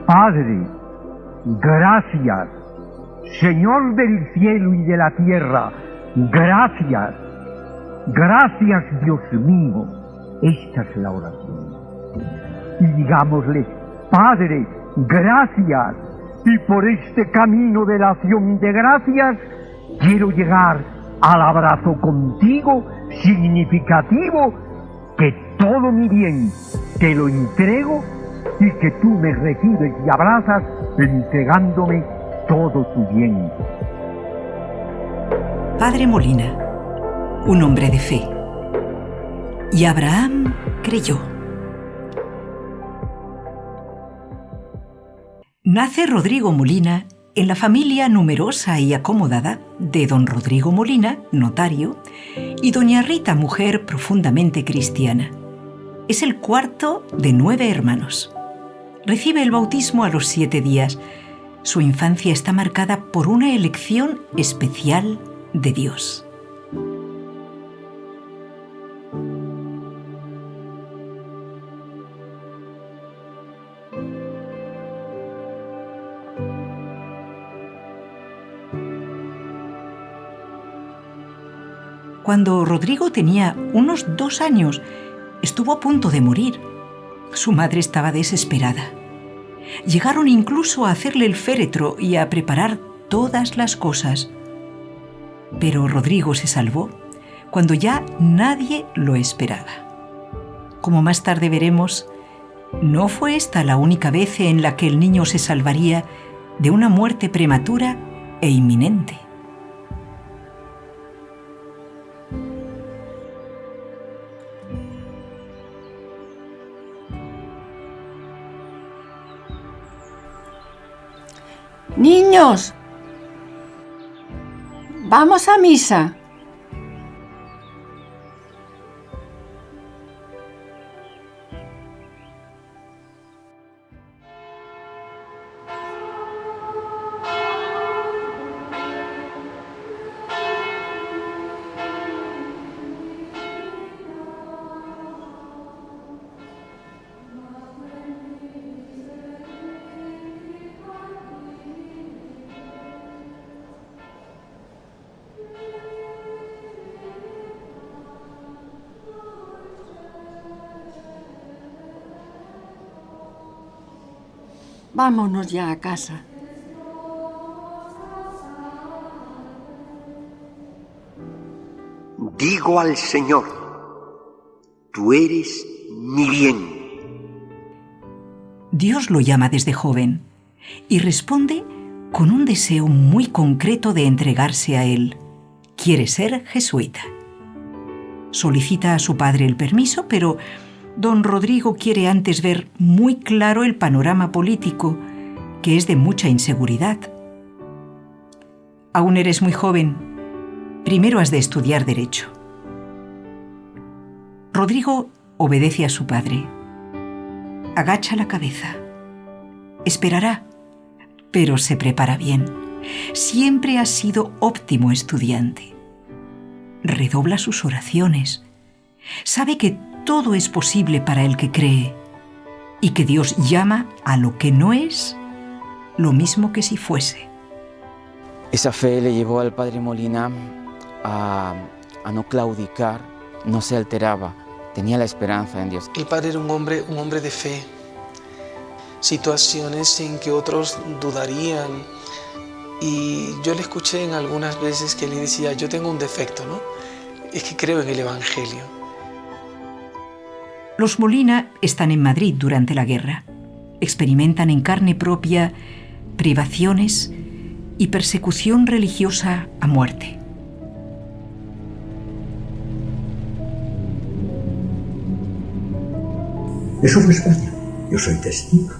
Padre, gracias, Señor del cielo y de la tierra, gracias, gracias Dios mío. Esta es la oración. Y digámosle, Padre, gracias, y por este camino de la acción de gracias, quiero llegar al abrazo contigo significativo, que todo mi bien te lo entrego y que tú me recibes y abrazas entregándome todo tu bien. Padre Molina, un hombre de fe. Y Abraham creyó. Nace Rodrigo Molina en la familia numerosa y acomodada de don Rodrigo Molina, notario, y doña Rita, mujer profundamente cristiana. Es el cuarto de 9 hermanos. Recibe el bautismo a los 7 días. Su infancia está marcada por una elección especial de Dios. Cuando Rodrigo tenía unos 2 años, estuvo a punto de morir. Su madre estaba desesperada. Llegaron incluso a hacerle el féretro y a preparar todas las cosas. Pero Rodrigo se salvó cuando ya nadie lo esperaba. Como más tarde veremos, no fue esta la única vez en la que el niño se salvaría de una muerte prematura e inminente. Niños, vamos a misa. Vámonos ya a casa. Digo al Señor, tú eres mi bien. Dios lo llama desde joven y responde con un deseo muy concreto de entregarse a Él. Quiere ser jesuita. Solicita a su padre el permiso, pero don Rodrigo quiere antes ver muy claro el panorama político, que es de mucha inseguridad. Aún eres muy joven. Primero has de estudiar Derecho. Rodrigo obedece a su padre. Agacha la cabeza. Esperará, pero se prepara bien. Siempre ha sido óptimo estudiante. Redobla sus oraciones. Sabe que todo es posible para el que cree y que Dios llama a lo que no es lo mismo que si fuese. Esa fe le llevó al padre Molina a no claudicar, no se alteraba, tenía la esperanza en Dios. El padre era un hombre de fe. Situaciones en que otros dudarían, y yo le escuché en algunas veces que le decía, yo tengo un defecto, ¿no? Es que creo en el Evangelio. Los Molina están en Madrid durante la guerra. Experimentan en carne propia privaciones y persecución religiosa a muerte. Eso fue España, yo soy testigo.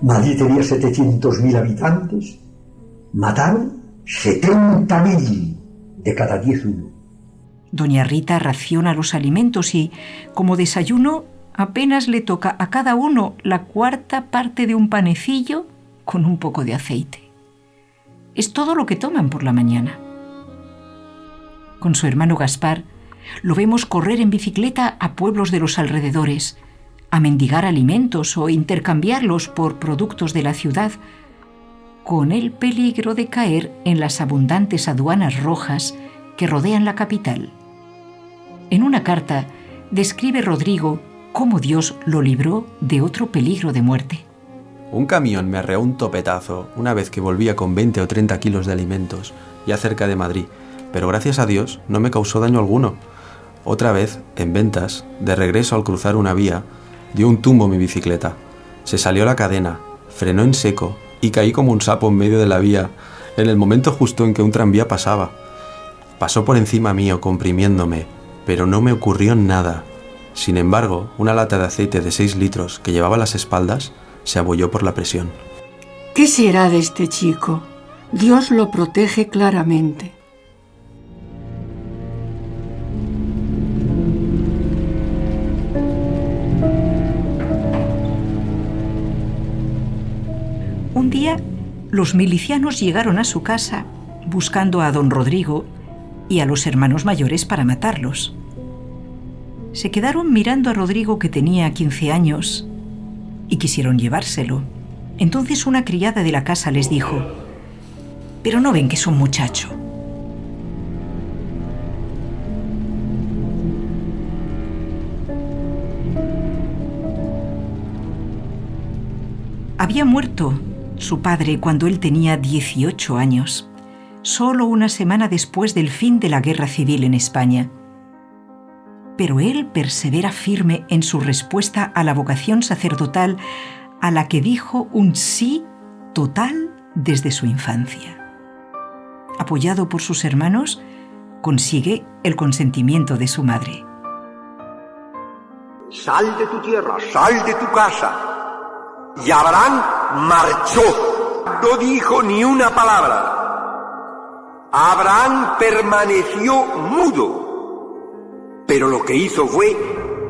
Madrid tenía 700.000 habitantes, mataron 70.000 de cada 10 uno. Doña Rita raciona los alimentos y, como desayuno, apenas le toca a cada uno la 1/4 parte de un panecillo con un poco de aceite. Es todo lo que toman por la mañana. Con su hermano Gaspar, lo vemos correr en bicicleta a pueblos de los alrededores, a mendigar alimentos o intercambiarlos por productos de la ciudad, con el peligro de caer en las abundantes aduanas rojas que rodean la capital. En una carta, describe Rodrigo cómo Dios lo libró de otro peligro de muerte. Un camión me arreó un topetazo una vez que volvía con 20 o 30 kilos de alimentos, ya cerca de Madrid, pero gracias a Dios no me causó daño alguno. Otra vez, en Ventas, de regreso al cruzar una vía, dio un tumbo mi bicicleta. Se salió la cadena, frenó en seco y caí como un sapo en medio de la vía, en el momento justo en que un tranvía pasaba. Pasó por encima mío comprimiéndome, pero no me ocurrió nada. Sin embargo, una lata de aceite de 6 litros que llevaba a las espaldas se abolló por la presión. ¿Qué será de este chico? Dios lo protege claramente. Un día, los milicianos llegaron a su casa buscando a don Rodrigo y a los hermanos mayores para matarlos. Se quedaron mirando a Rodrigo, que tenía 15 años, y quisieron llevárselo. Entonces una criada de la casa les dijo: «¿Pero no ven que es un muchacho?». Había muerto su padre cuando él tenía 18 años, solo una semana después del fin de la Guerra Civil en España. Pero él persevera firme en su respuesta a la vocación sacerdotal, a la que dijo un sí total desde su infancia. Apoyado por sus hermanos, consigue el consentimiento de su madre. Sal de tu tierra, sal de tu casa. Y Abraham marchó, no dijo ni una palabra. Abraham permaneció mudo, pero lo que hizo fue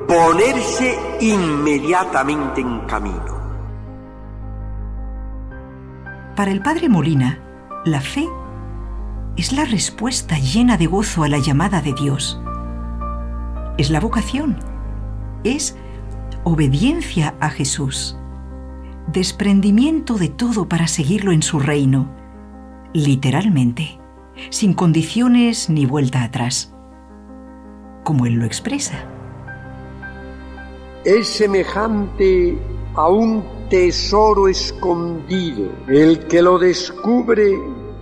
ponerse inmediatamente en camino. Para el padre Molina, la fe es la respuesta llena de gozo a la llamada de Dios. Es la vocación, es obediencia a Jesús, desprendimiento de todo para seguirlo en su reino, literalmente, sin condiciones ni vuelta atrás, como él lo expresa. Es semejante a un tesoro escondido. El que lo descubre,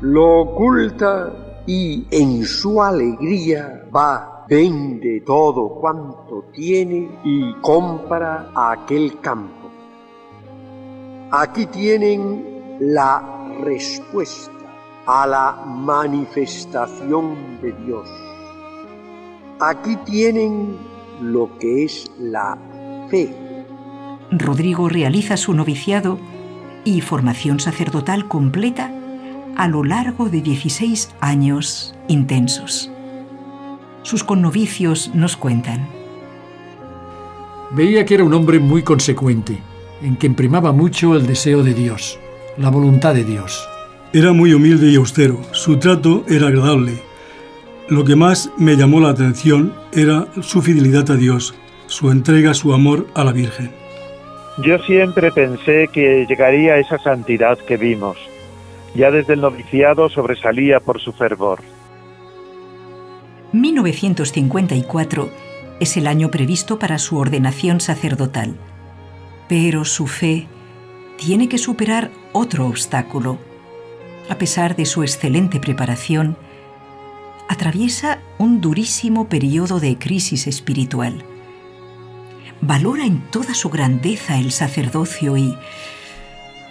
lo oculta y en su alegría va, vende todo cuanto tiene y compra aquel campo. Aquí tienen la respuesta a la manifestación de Dios. Aquí tienen lo que es la fe. Rodrigo realiza su noviciado y formación sacerdotal completa a lo largo de 16 años intensos. Sus connovicios nos cuentan: veía que era un hombre muy consecuente, en quien primaba mucho el deseo de Dios, la voluntad de Dios. Era muy humilde y austero, su trato era agradable. Lo que más me llamó la atención era su fidelidad a Dios, su entrega, su amor a la Virgen. Yo siempre pensé que llegaría a esa santidad que vimos. Ya desde el noviciado sobresalía por su fervor. 1954 es el año previsto para su ordenación sacerdotal. Pero su fe tiene que superar otro obstáculo. A pesar de su excelente preparación, atraviesa un durísimo periodo de crisis espiritual. Valora en toda su grandeza el sacerdocio y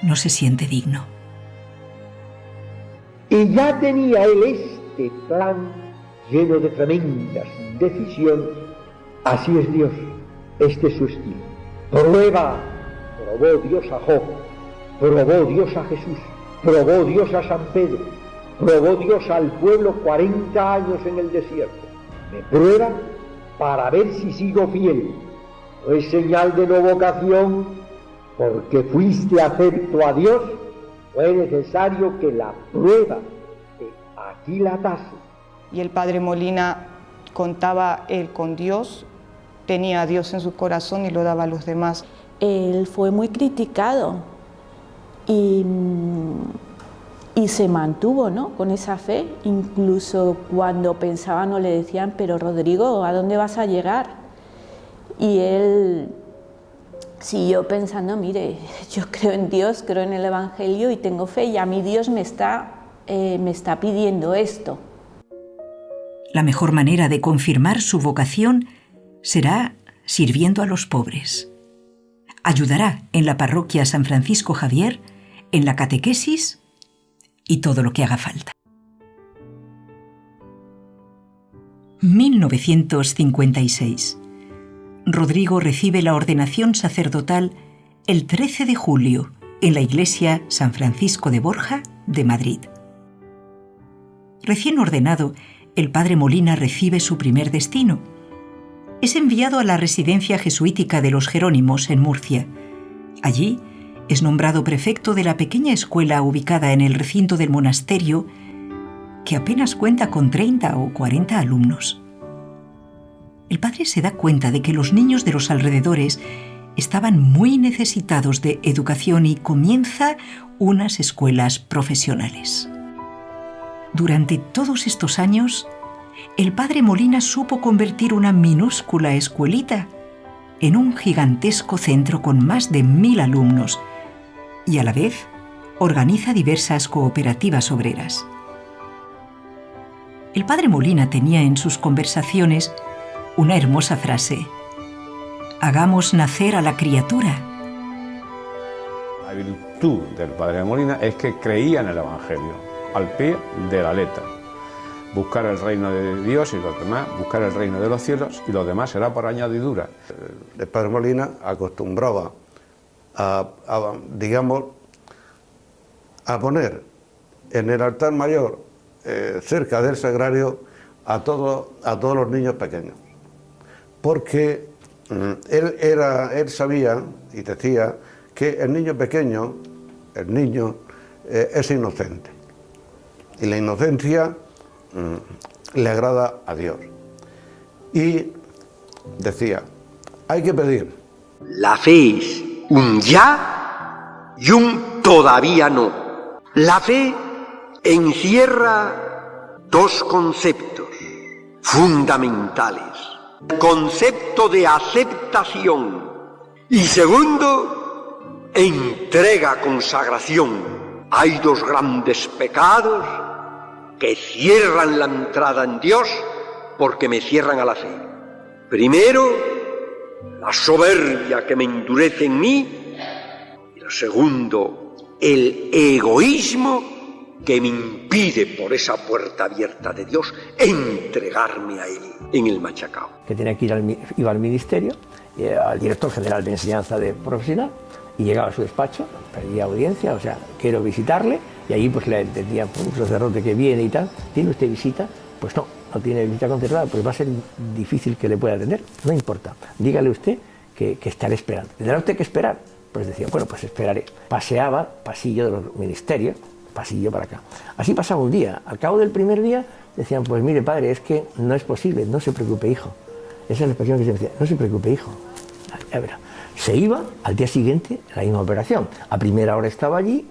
no se siente digno. Y ya tenía él este plan lleno de tremendas decisiones. Así es Dios, este es su estilo. Probó Dios a Job, probó Dios a Jesús, probó Dios a San Pedro, probó Dios al pueblo 40 años en el desierto. Me prueba para ver si sigo fiel. No es señal de no vocación, porque fuiste afecto a Dios, fue necesario que la prueba te aquilatase y el padre Molina contaba él con Dios, tenía a Dios en su corazón y lo daba a los demás. Él fue muy criticado y se mantuvo, ¿no?, con esa fe, incluso cuando pensaban o le decían, pero Rodrigo, ¿a dónde vas a llegar? Y él siguió pensando, mire, yo creo en Dios, creo en el Evangelio y tengo fe, y a mí Dios me está pidiendo esto. La mejor manera de confirmar su vocación será sirviendo a los pobres. Ayudará en la parroquia San Francisco Javier, en la catequesis y todo lo que haga falta. 1956. Rodrigo recibe la ordenación sacerdotal el 13 de julio en la iglesia San Francisco de Borja de Madrid. Recién ordenado, el padre Molina recibe su primer destino. Es enviado a la residencia jesuítica de los Jerónimos en Murcia. Allí es nombrado prefecto de la pequeña escuela ubicada en el recinto del monasterio, que apenas cuenta con 30 o 40 alumnos. El padre se da cuenta de que los niños de los alrededores estaban muy necesitados de educación y comienza unas escuelas profesionales. Durante todos estos años, el padre Molina supo convertir una minúscula escuelita en un gigantesco centro con más de 1000 alumnos y a la vez organiza diversas cooperativas obreras. El padre Molina tenía en sus conversaciones una hermosa frase: hagamos nacer a la criatura. La virtud del padre Molina es que creía en el Evangelio, al pie de la letra. Buscar el reino de Dios y los demás, buscar el reino de los cielos y los demás será por añadidura. El padre Molina acostumbraba a poner en el altar mayor, cerca del sagrario, a todos los niños pequeños. Porque él sabía y decía que el niño pequeño, es inocente. Y la inocencia le agrada a Dios. Y decía, hay que pedir. La fe es un ya y un todavía no. La fe encierra dos conceptos fundamentales. El concepto de aceptación y segundo, entrega, consagración. Hay dos grandes pecados que cierran la entrada en Dios porque me cierran a la fe. Primero, la soberbia que me endurece en mí, y lo segundo, el egoísmo que me impide por esa puerta abierta de Dios entregarme a Él en el machacao. Que tenía que iba al ministerio, al director general de enseñanza de profesional, y llegaba a su despacho, pedía audiencia, o sea, quiero visitarle, y allí pues le entendía, un sacerdote que viene y tal, ¿tiene usted visita? Pues no tiene visita concertada, pues va a ser difícil que le pueda atender, no importa, dígale usted que estaré esperando. ¿Tendrá usted que esperar? Pues decía, bueno, pues esperaré. Paseaba, pasillo de los ministerios, pasillo para acá. Así pasaba un día. Al cabo del primer día decían, pues mire padre, es que no es posible, no se preocupe hijo. Esa es la expresión que se decía, no se preocupe hijo. Ya verá. Se iba al día siguiente la misma operación. A primera hora estaba allí,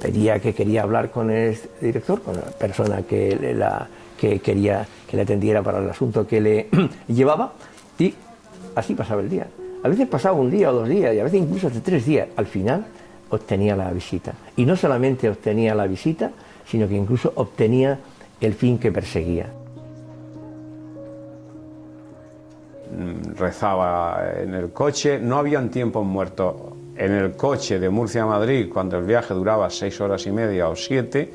pedía que quería hablar con el director, con la persona que quería que le atendiera para el asunto que le llevaba, y así pasaba el día. A veces pasaba un día o 2 días, y a veces incluso hasta 3 días. Al final obtenía la visita. Y no solamente obtenía la visita, sino que incluso obtenía el fin que perseguía. Rezaba en el coche, no habían tiempos muertos. En el coche de Murcia a Madrid, cuando el viaje duraba 6 horas y media o 7,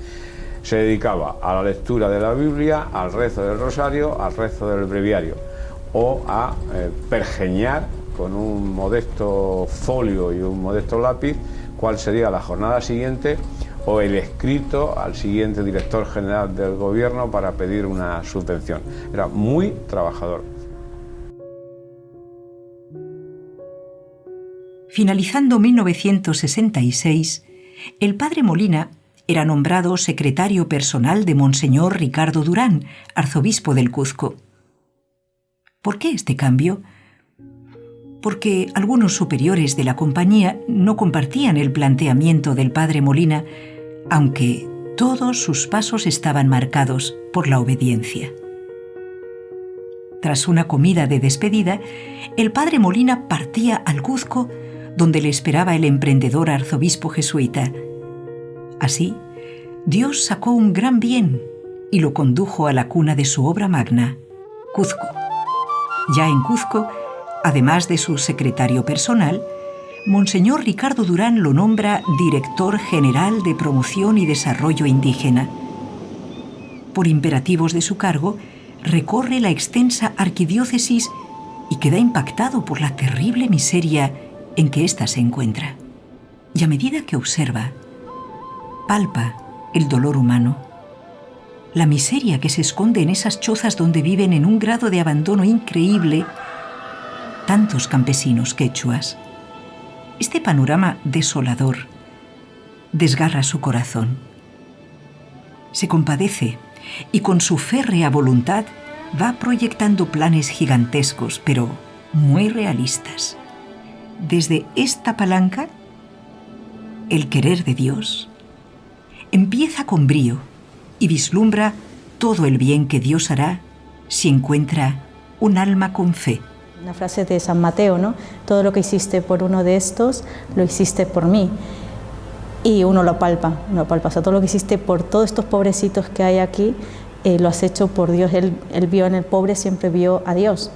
se dedicaba a la lectura de la Biblia, al rezo del rosario, al rezo del breviario, o a pergeñar con un modesto folio y un modesto lápiz cuál sería la jornada siguiente o el escrito al siguiente director general del gobierno para pedir una subvención. Era muy trabajador. Finalizando 1966, el padre Molina Era nombrado secretario personal de Monseñor Ricardo Durán, arzobispo del Cuzco. ¿Por qué este cambio? Porque algunos superiores de la compañía no compartían el planteamiento del padre Molina, aunque todos sus pasos estaban marcados por la obediencia. Tras una comida de despedida, el padre Molina partía al Cuzco, donde le esperaba el emprendedor arzobispo jesuita. Así, Dios sacó un gran bien y lo condujo a la cuna de su obra magna, Cuzco. Ya en Cuzco, además de su secretario personal, Monseñor Ricardo Durán lo nombra director general de promoción y desarrollo indígena. Por imperativos de su cargo, recorre la extensa arquidiócesis y queda impactado por la terrible miseria en que ésta se encuentra. Y a medida que observa, palpa el dolor humano, la miseria que se esconde en esas chozas donde viven en un grado de abandono increíble tantos campesinos quechuas. Este panorama desolador desgarra su corazón. Se compadece y con su férrea voluntad va proyectando planes gigantescos, pero muy realistas. Desde esta palanca, el querer de Dios empieza con brío y vislumbra todo el bien que Dios hará si encuentra un alma con fe. Una frase de San Mateo, ¿no? Todo lo que hiciste por uno de estos, lo hiciste por mí. Y uno lo palpa. O sea, todo lo que hiciste por todos estos pobrecitos que hay aquí, lo has hecho por Dios. Él vio en el pobre, siempre vio a Dios.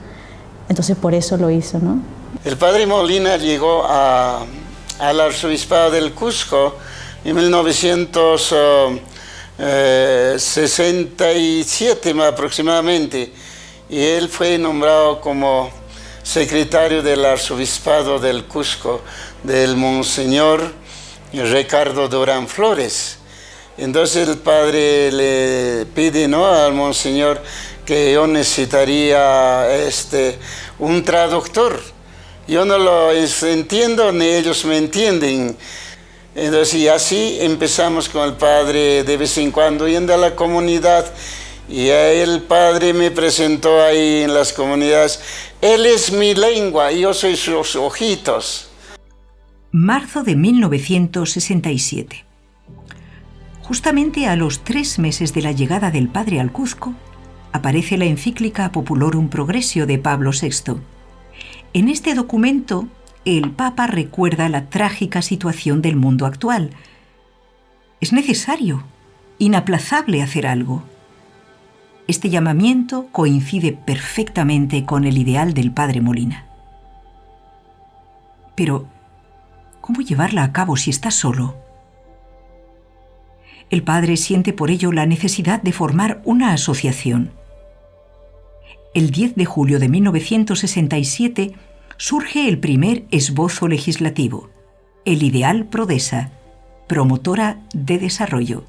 Entonces por eso lo hizo, ¿no? El padre Molina llegó al arzobispado del Cusco en 1967 aproximadamente, y él fue nombrado como secretario del arzobispado del Cusco, del Monseñor Ricardo Durán Flores. Entonces el padre le pide, ¿no?, al Monseñor que yo necesitaría un traductor. Yo no lo entiendo, ni ellos me entienden. Entonces, y así empezamos con el padre de vez en cuando yendo a la comunidad, y ahí el padre me presentó ahí en las comunidades. Él es mi lengua y yo soy sus ojitos. Marzo de 1967. Justamente a los 3 meses de la llegada del padre al Cuzco, aparece la encíclica Populorum Progressio de Pablo VI. En este documento, el Papa recuerda la trágica situación del mundo actual. Es necesario, inaplazable hacer algo. Este llamamiento coincide perfectamente con el ideal del padre Molina. Pero, ¿cómo llevarla a cabo si está solo? El padre siente por ello la necesidad de formar una asociación. El 10 de julio de 1967 surge el primer esbozo legislativo, el Ideal Prodesa, promotora de desarrollo,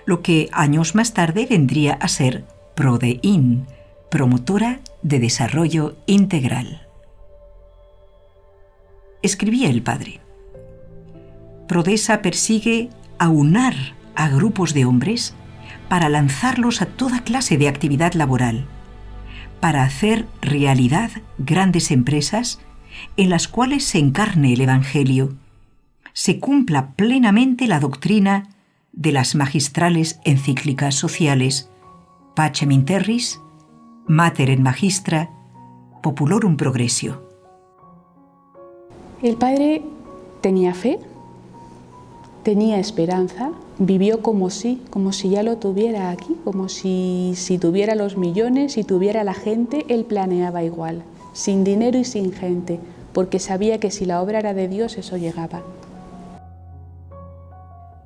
lo que años más tarde vendría a ser Prodein, promotora de desarrollo integral. Escribía el padre: Prodesa persigue aunar a grupos de hombres para lanzarlos a toda clase de actividad laboral, para hacer realidad grandes empresas en las cuales se encarne el Evangelio, se cumpla plenamente la doctrina de las magistrales encíclicas sociales Pacem in Terris, Mater et Magistra, Populorum Progressio. El padre tenía fe, tenía esperanza, vivió como si ya lo tuviera aquí, como si tuviera los millones, si tuviera la gente. Él planeaba igual, sin dinero y sin gente, porque sabía que si la obra era de Dios, eso llegaba.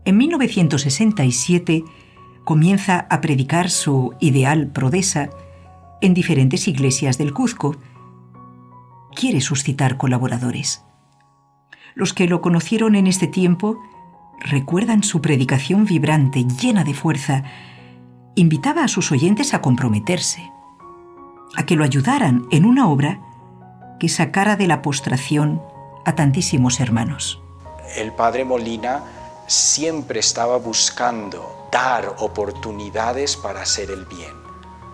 En 1967 comienza a predicar su Ideal Prodesa en diferentes iglesias del Cuzco. Quiere suscitar colaboradores. Los que lo conocieron en este tiempo recuerdan su predicación vibrante, llena de fuerza. Invitaba a sus oyentes a comprometerse, a que lo ayudaran en una obra que sacara de la postración a tantísimos hermanos. El padre Molina siempre estaba buscando dar oportunidades para hacer el bien.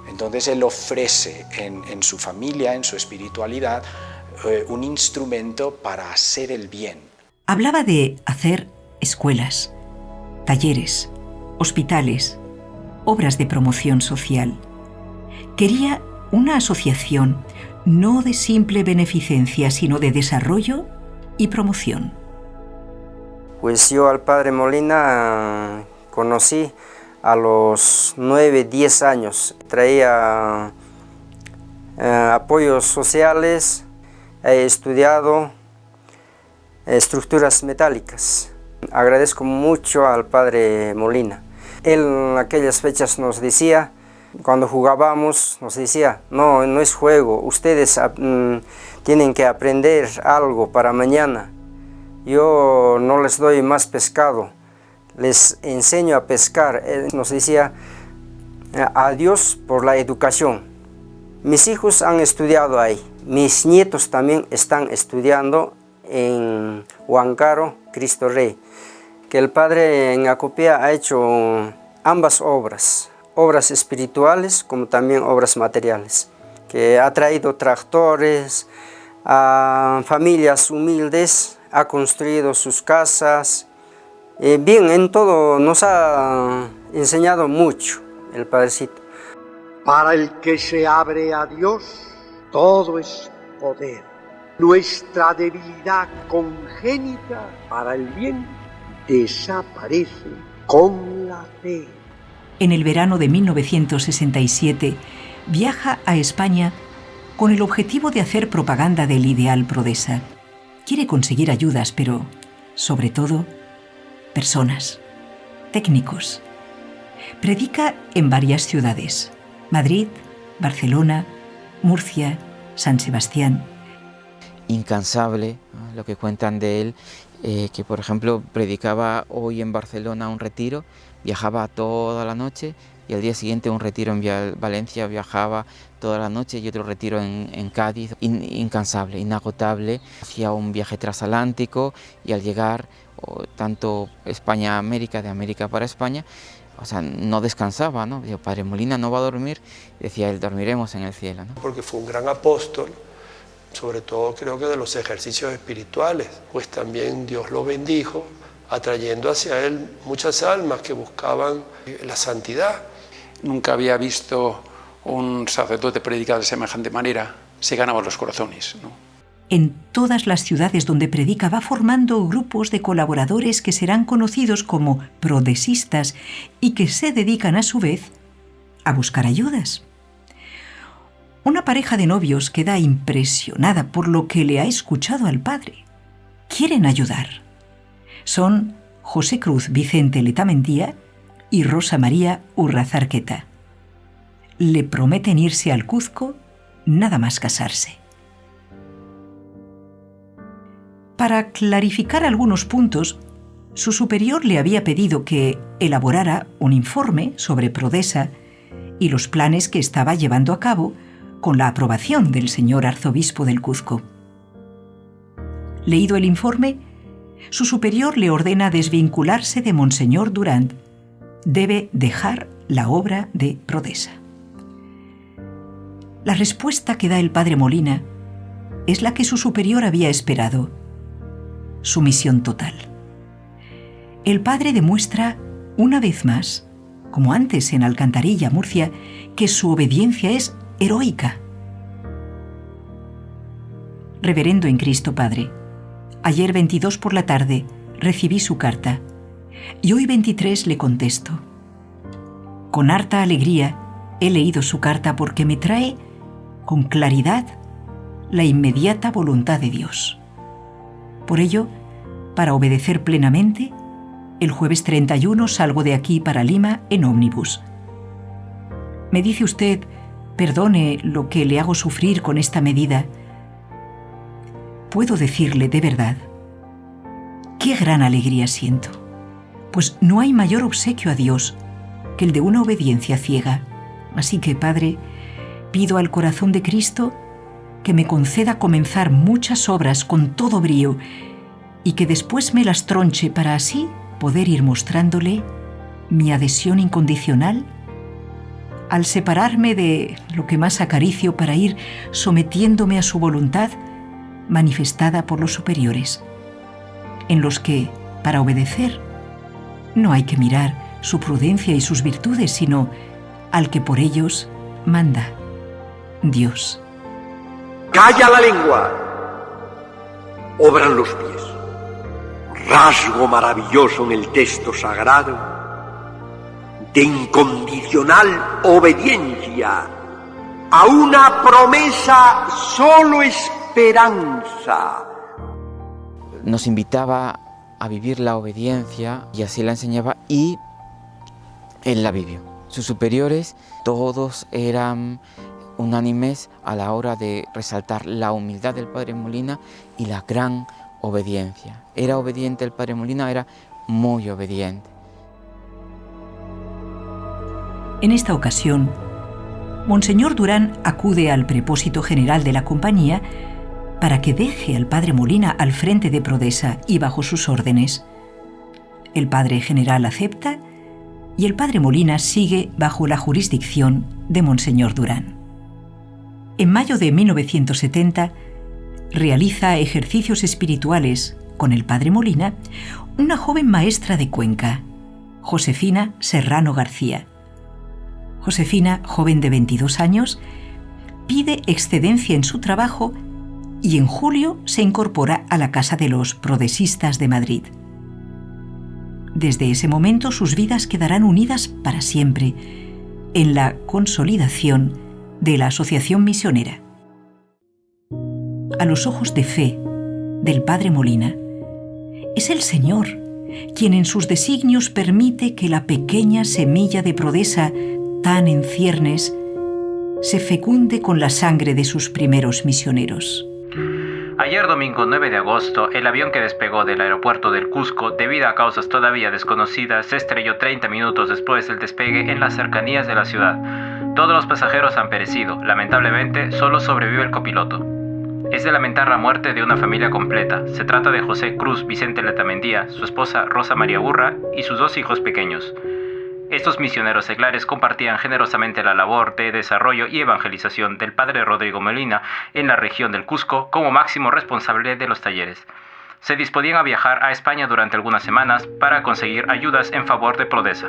Entonces él ofrece en su familia, en su espiritualidad, un instrumento para hacer el bien. Hablaba de hacer escuelas, talleres, hospitales, obras de promoción social. Quería una asociación no de simple beneficencia, sino de desarrollo y promoción. Pues yo al padre Molina conocí a los 9, 10 años. Traía apoyos sociales, he estudiado estructuras metálicas. Agradezco mucho al padre Molina. Él en aquellas fechas nos decía, cuando jugábamos, nos decía, no es juego, ustedes tienen que aprender algo para mañana. Yo no les doy más pescado, les enseño a pescar. Él nos decía, adiós por la educación. Mis hijos han estudiado ahí, mis nietos también están estudiando en Huancaró, Cristo Rey, que el padre en Acopía ha hecho ambas obras espirituales como también obras materiales, que ha traído tractores a familias humildes, ha construido sus casas. Bien, en todo nos ha enseñado mucho el Padrecito. Para el que se abre a Dios, todo es poder. Nuestra debilidad congénita para el bien desaparece con la fe. En el verano de 1967 viaja a España con el objetivo de hacer propaganda del ideal Prodesa. Quiere conseguir ayudas, pero, sobre todo, personas, técnicos. Predica en varias ciudades: Madrid, Barcelona, Murcia, San Sebastián. Incansable, ¿no? Lo que cuentan de él, que por ejemplo predicaba hoy en Barcelona un retiro, viajaba toda la noche, y al día siguiente un retiro en Valencia, viajaba toda la noche, y otro retiro en Cádiz. Incansable, inagotable. Hacía un viaje transatlántico, y al llegar tanto España a América, de América para España, o sea, no descansaba, ¿no? Digo, Padre Molina no va a dormir, decía él, dormiremos en el cielo, ¿no? Porque fue un gran apóstol, sobre todo creo que de los ejercicios espirituales, pues también Dios lo bendijo, atrayendo hacia él muchas almas que buscaban la santidad. Nunca había visto un sacerdote predicar de semejante manera, se ganaban los corazones, ¿no? En todas las ciudades donde predica va formando grupos de colaboradores que serán conocidos como prodesistas y que se dedican a su vez a buscar ayudas. Una pareja de novios queda impresionada por lo que le ha escuchado al padre. Quieren ayudar. Son José Cruz Vicente Letamendia y Rosa María Urrazarqueta. Le prometen irse al Cuzco nada más casarse. Para clarificar algunos puntos, su superior le había pedido que elaborara un informe sobre Prodesa y los planes que estaba llevando a cabo con la aprobación del señor arzobispo del Cuzco. Leído el informe, su superior le ordena desvincularse de Monseñor Durand. Debe dejar la obra de Prodesa. La respuesta que da el padre Molina es la que su superior había esperado: sumisión total. El padre demuestra una vez más, como antes en Alcantarilla, Murcia, que su obediencia es heroica. Reverendo en Cristo Padre, ayer 22 por la tarde recibí su carta y hoy 23 le contesto. Con harta alegría he leído su carta porque me trae con claridad la inmediata voluntad de Dios. Por ello, para obedecer plenamente, el jueves 31 salgo de aquí para Lima en ómnibus. Me dice usted, perdone lo que le hago sufrir con esta medida. Puedo decirle de verdad, qué gran alegría siento, pues no hay mayor obsequio a Dios que el de una obediencia ciega. Así que, Padre, pido al corazón de Cristo que me conceda comenzar muchas obras con todo brío y que después me las tronche para así poder ir mostrándole mi adhesión incondicional, al separarme de lo que más acaricio para ir sometiéndome a su voluntad manifestada por los superiores, en los que, para obedecer, no hay que mirar su prudencia y sus virtudes, sino al que por ellos manda, Dios. Calla la lengua, obran los pies. Rasgo maravilloso en el texto sagrado de incondicional obediencia a una promesa solo esperanza. Nos invitaba a vivir la obediencia y así la enseñaba y él la vivió. Sus superiores todos eran unánimes a la hora de resaltar la humildad del Padre Molina y la gran obediencia. Era obediente el Padre Molina, era muy obediente. En esta ocasión, Monseñor Durán acude al prepósito general de la compañía para que deje al Padre Molina al frente de Prodesa y bajo sus órdenes. El Padre General acepta y el Padre Molina sigue bajo la jurisdicción de Monseñor Durán. En mayo de 1970 realiza ejercicios espirituales con el Padre Molina una joven maestra de Cuenca, Josefina Serrano García. Josefina, joven de 22 años, pide excedencia en su trabajo y en julio se incorpora a la Casa de los Prodesistas de Madrid. Desde ese momento sus vidas quedarán unidas para siempre en la consolidación de la Asociación Misionera. A los ojos de fe del Padre Molina, es el Señor quien en sus designios permite que la pequeña semilla de Prodesa, tan en ciernes, se fecunde con la sangre de sus primeros misioneros. Ayer domingo 9 de agosto, el avión que despegó del aeropuerto del Cusco, debido a causas todavía desconocidas, se estrelló 30 minutos después del despegue en las cercanías de la ciudad. Todos los pasajeros han perecido. Lamentablemente, solo sobrevive el copiloto. Es de lamentar la muerte de una familia completa. Se trata de José Cruz Vicente Letamendía, su esposa Rosa María Urra y sus 2 hijos pequeños. Estos misioneros seglares compartían generosamente la labor de desarrollo y evangelización del Padre Rodrigo Molina en la región del Cusco como máximo responsable de los talleres. Se disponían a viajar a España durante algunas semanas para conseguir ayudas en favor de Prodesa.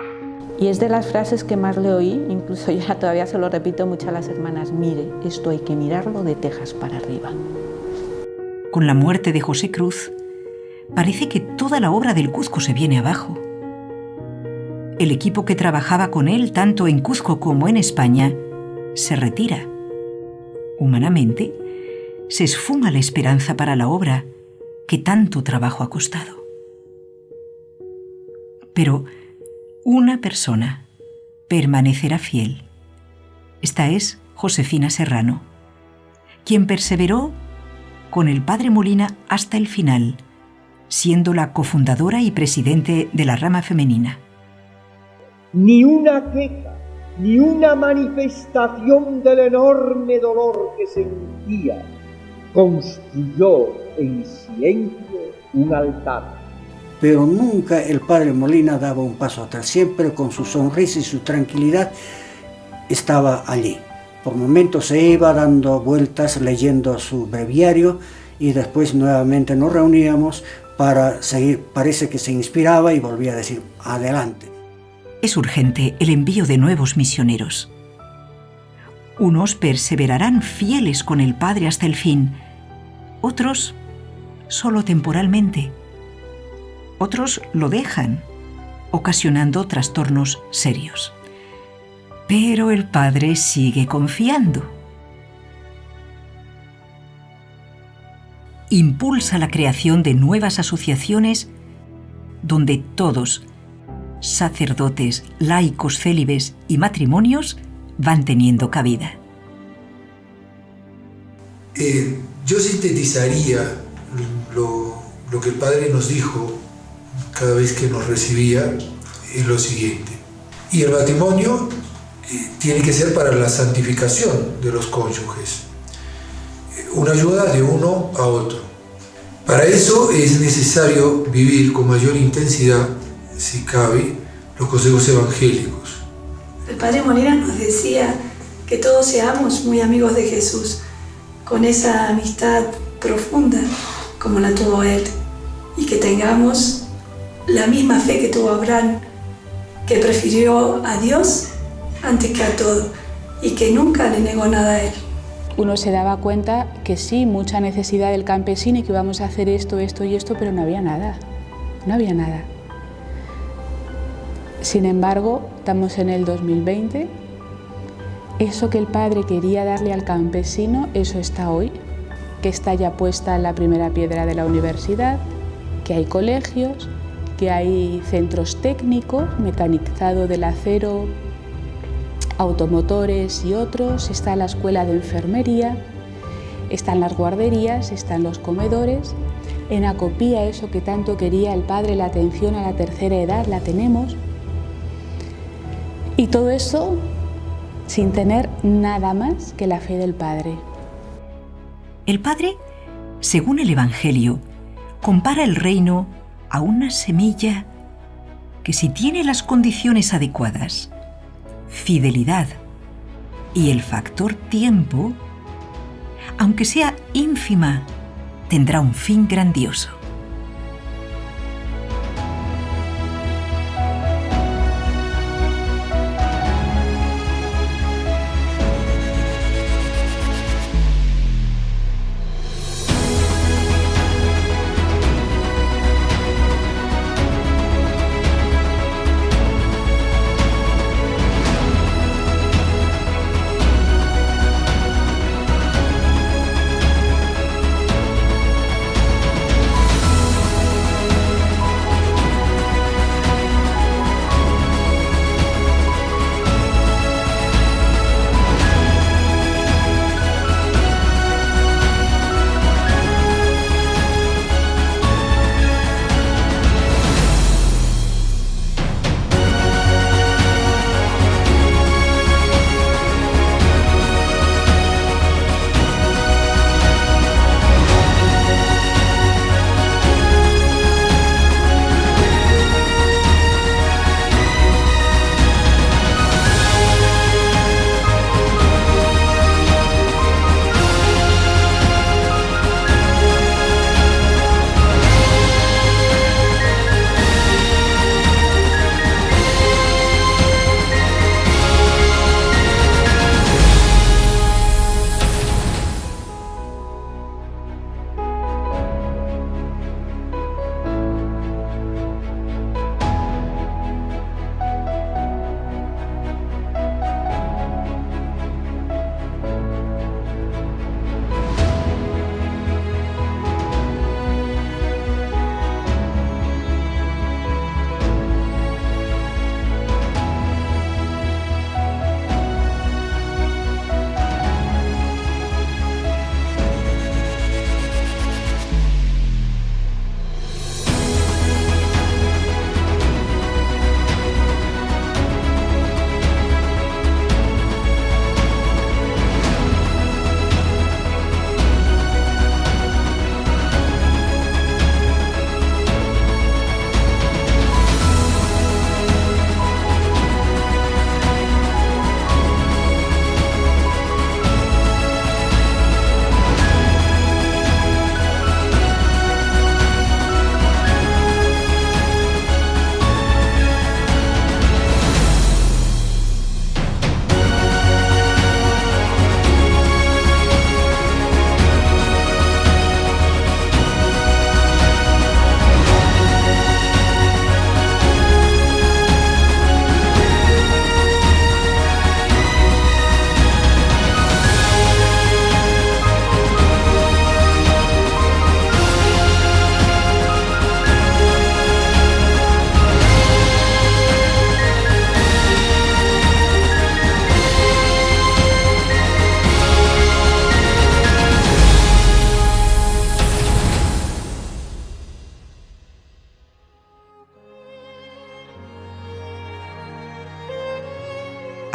Y es de las frases que más le oí, incluso ya todavía se lo repito mucho a las hermanas: mire, esto hay que mirarlo de Texas para arriba. Con la muerte de José Cruz, parece que toda la obra del Cuzco se viene abajo. El equipo que trabajaba con él, tanto en Cuzco como en España, se retira. Humanamente, se esfuma la esperanza para la obra que tanto trabajo ha costado. Pero una persona permanecerá fiel. Esta es Josefina Serrano, quien perseveró con el Padre Molina hasta el final, siendo la cofundadora y presidente de la rama femenina. Ni una queja, ni una manifestación del enorme dolor que sentía, construyó en silencio un altar. Pero nunca el Padre Molina daba un paso atrás, siempre con su sonrisa y su tranquilidad estaba allí. Por momentos se iba dando vueltas leyendo su breviario y después nuevamente nos reuníamos para seguir. Parece que se inspiraba y volvía a decir: adelante. Es urgente el envío de nuevos misioneros. Unos perseverarán fieles con el Padre hasta el fin, otros solo temporalmente. Otros lo dejan, ocasionando trastornos serios. Pero el Padre sigue confiando. Impulsa la creación de nuevas asociaciones donde todos, sacerdotes, laicos, célibes y matrimonios, van teniendo cabida. Yo sintetizaría lo que el Padre nos dijo cada vez que nos recibía en lo siguiente. Y el matrimonio tiene que ser para la santificación de los cónyuges, una ayuda de uno a otro. Para eso es necesario vivir con mayor intensidad si cabe, los consejos evangélicos. El Padre Molina nos decía que todos seamos muy amigos de Jesús, con esa amistad profunda como la tuvo él, y que tengamos la misma fe que tuvo Abraham, que prefirió a Dios antes que a todo y que nunca le negó nada a él. Uno se daba cuenta que sí, mucha necesidad del campesino y que íbamos a hacer esto, esto y esto, pero no había nada, no había nada. Sin embargo, estamos en el 2020, eso que el Padre quería darle al campesino, eso está hoy, que está ya puesta la primera piedra de la universidad, que hay colegios, que hay centros técnicos, mecanizado del acero, automotores y otros, está la escuela de enfermería, están las guarderías, están los comedores. En Acopía, eso que tanto quería el Padre, la atención a la tercera edad, la tenemos. Y todo eso sin tener nada más que la fe del Padre. El Padre, según el Evangelio, compara el reino a una semilla que, si tiene las condiciones adecuadas, fidelidad y el factor tiempo, aunque sea ínfima, tendrá un fin grandioso.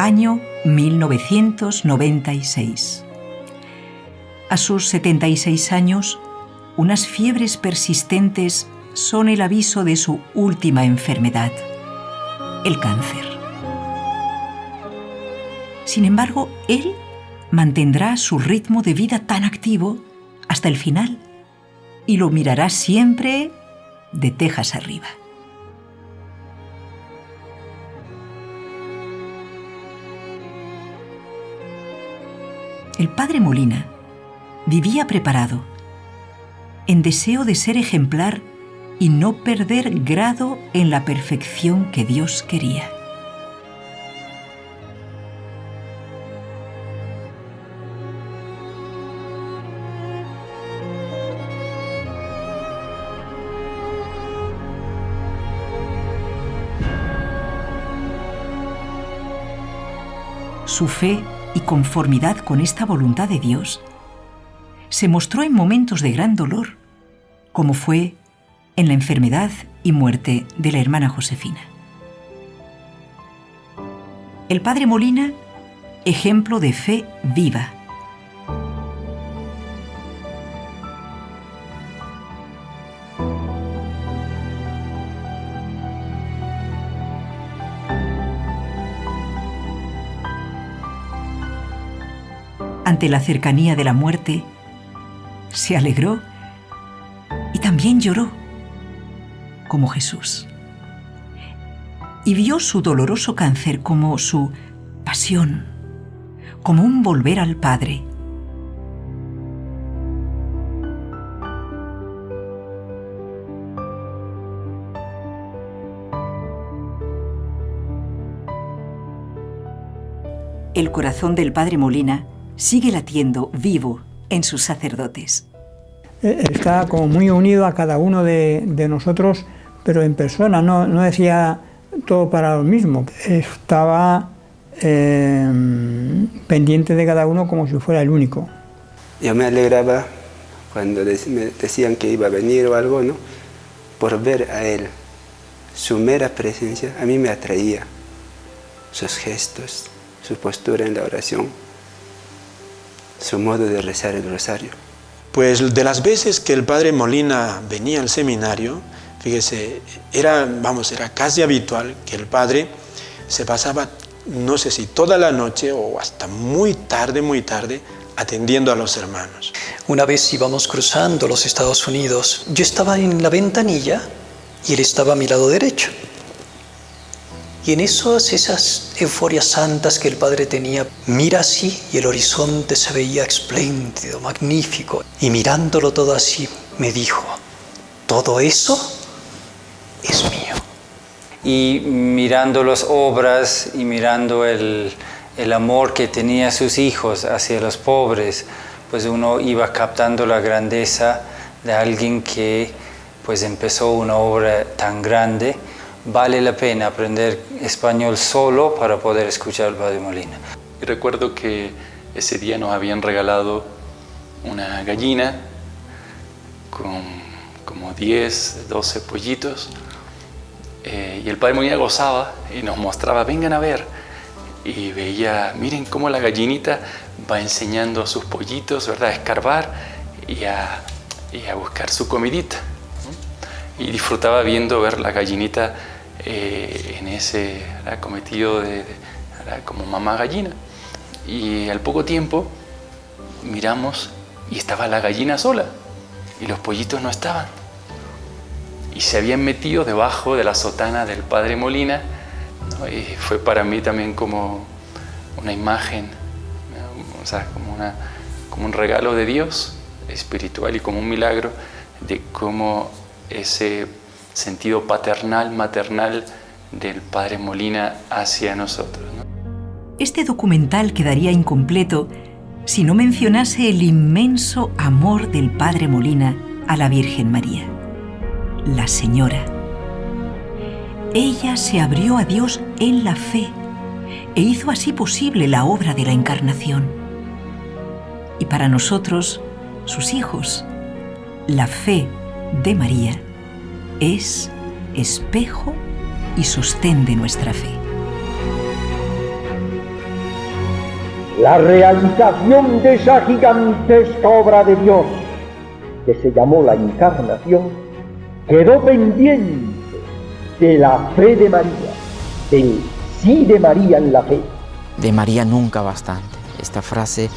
Año 1996. A sus 76 años, unas fiebres persistentes son el aviso de su última enfermedad, el cáncer. Sin embargo, él mantendrá su ritmo de vida tan activo hasta el final y lo mirará siempre de tejas arriba. El padre Molina vivía preparado, en deseo de ser ejemplar y no perder grado en la perfección que Dios quería. Su fe y conformidad con esta voluntad de Dios se mostró en momentos de gran dolor, como fue en la enfermedad y muerte de la hermana Josefina. El padre Molina, ejemplo de fe viva. Ante la cercanía de la muerte, se alegró y también lloró, como Jesús. Y vio su doloroso cáncer como su pasión, como un volver al Padre. El corazón del padre Molina sigue latiendo vivo en sus sacerdotes. Está como muy unido a cada uno de nosotros, pero en persona, no decía todo para lo mismo. Estaba pendiente de cada uno como si fuera el único. Yo me alegraba cuando me decían que iba a venir o algo, ¿no? Por ver a él. Su mera presencia a mí me atraía. Sus gestos, su postura en la oración, su modo de rezar el rosario. Pues de las veces que el padre Molina venía al seminario, fíjese, era casi habitual que el padre se pasaba, no sé si toda la noche o hasta muy tarde, atendiendo a los hermanos. Una vez íbamos cruzando los Estados Unidos, yo estaba en la ventanilla y él estaba a mi lado derecho. Y en esas euforias santas que el padre tenía, mira así y el horizonte se veía espléndido, magnífico. Y mirándolo todo así, me dijo, todo eso es mío. Y mirando las obras y mirando el amor que tenía sus hijos hacia los pobres, pues uno iba captando la grandeza de alguien que pues empezó una obra tan grande. Vale la pena aprender español solo para poder escuchar al padre Molina. Y recuerdo que ese día nos habían regalado una gallina con como 10, 12 pollitos y el padre Molina gozaba y nos mostraba, vengan a ver. Y veía, miren cómo la gallinita va enseñando a sus pollitos, ¿verdad?, a escarbar y a buscar su comidita. Y disfrutaba ver la gallinita en ese cometido como mamá gallina. Y al poco tiempo miramos y estaba la gallina sola y los pollitos no estaban. Y se habían metido debajo de la sotana del padre Molina, ¿no? Y fue para mí también como una imagen, ¿no? O sea, como un regalo de Dios espiritual y como un milagro de cómo ese sentido paternal, maternal del padre Molina hacia nosotros, ¿no? Este documental quedaría incompleto si no mencionase el inmenso amor del padre Molina a la Virgen María, la Señora. Ella se abrió a Dios en la fe e hizo así posible la obra de la Encarnación. Y para nosotros, sus hijos, la fe de María es espejo y sostén de nuestra fe. La realización de esa gigantesca obra de Dios, que se llamó la Encarnación, quedó pendiente de la fe de María, del sí de María en la fe. De María nunca bastante. Esta frase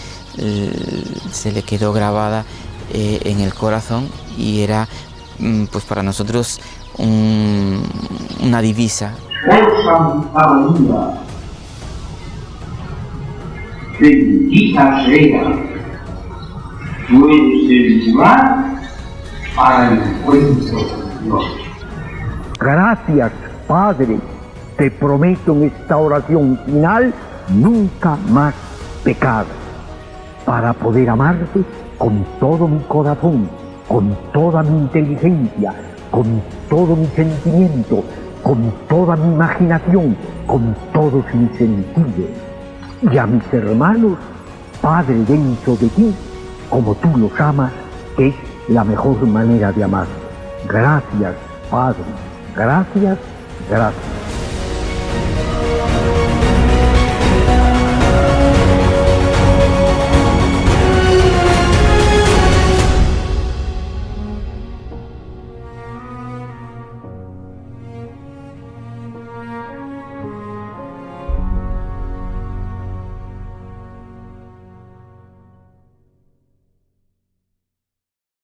se le quedó grabada en el corazón y era pues para nosotros una divisa. Oh Santa María, bendita sea, tú eres el lugar para el encuentro con Dios. Gracias, Padre, te prometo en esta oración final nunca más pecar, para poder amarte con todo mi corazón, con toda mi inteligencia, con todo mi sentimiento, con toda mi imaginación, con todos mis sentidos. Y a mis hermanos, Padre, dentro de ti, como tú los amas, que es la mejor manera de amar. Gracias, Padre. Gracias, gracias.